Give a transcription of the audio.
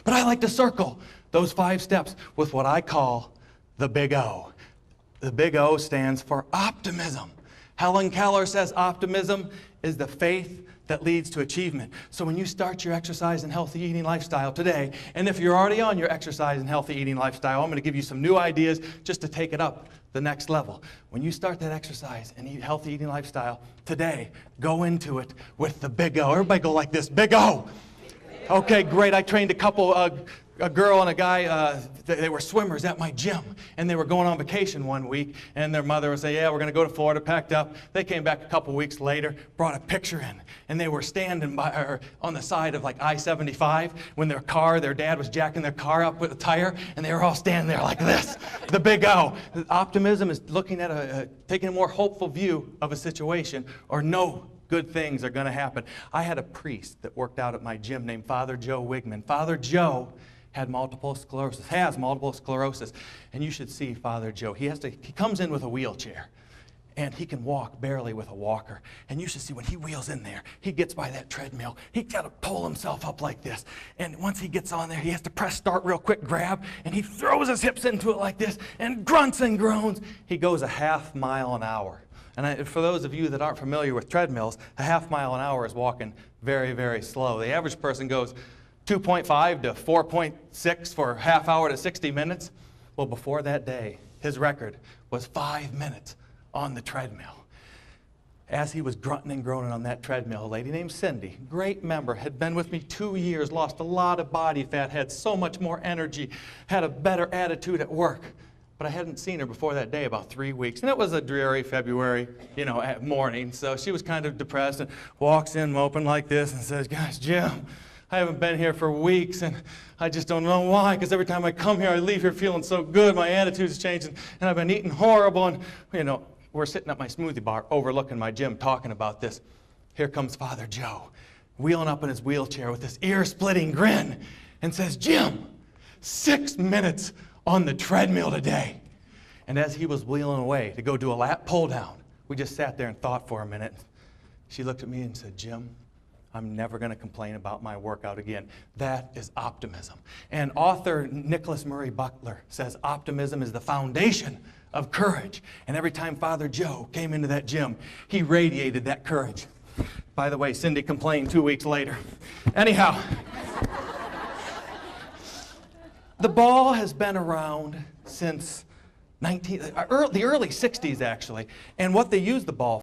But I like to circle those 5 steps with what I call the big O. The big O stands for optimism. Helen Keller says optimism is the faith that leads to achievement. So when you start your exercise and healthy eating lifestyle today, and if you're already on your exercise and healthy eating lifestyle, I'm going to give you some new ideas just to take it up the next level. When you start that exercise and healthy eating lifestyle today, go into it with the big O. Everybody go like this, big O. Okay, great. I trained a couple, a girl and a guy, they were swimmers at my gym, and they were going on vacation one week, and their mother would say, yeah, we're going to go to Florida, packed up. They came back a couple weeks later, brought a picture in, and they were standing by, or on the side of like I-75 when their dad was jacking their car up with a tire, and they were all standing there like this, the big O. Optimism is looking at taking a more hopeful view of a situation, or no good things are going to happen. I had a priest that worked out at my gym named Father Joe Wigman. Father Joe has multiple sclerosis, and you should see Father Joe. He comes in with a wheelchair, and he can walk barely with a walker. And you should see when he wheels in there, he gets by that treadmill. He's got to pull himself up like this. And once he gets on there, he has to press start real quick, grab, and he throws his hips into it like this, and grunts and groans. He goes a half mile an hour. And for those of you that aren't familiar with treadmills, a half mile an hour is walking very, very slow. The average person goes 2.5 to 4.6 for a half hour to 60 minutes. Well, before that day, his record was 5 minutes on the treadmill. As he was grunting and groaning on that treadmill, a lady named Cindy, great member, had been with me 2 years, lost a lot of body fat, had so much more energy, had a better attitude at work. But I hadn't seen her before that day, about 3 weeks. And it was a dreary February, morning. So she was kind of depressed and walks in moping like this and says, gosh, Jim, I haven't been here for weeks, and I just don't know why, because every time I come here, I leave here feeling so good. My attitude's changing, and I've been eating horrible. And, we're sitting at my smoothie bar overlooking my gym talking about this. Here comes Father Joe, wheeling up in his wheelchair with this ear-splitting grin and says, Jim, 6 minutes on the treadmill today. And as he was wheeling away to go do a lap pull down, we just sat there and thought for a minute. She looked at me and said, Jim, I'm never going to complain about my workout again. That is optimism. And author Nicholas Murray Butler says optimism is the foundation of courage. And every time Father Joe came into that gym, he radiated that courage. By the way, Cindy complained 2 weeks later. Anyhow, the ball has been around since the early 60s, actually. And what they use the ball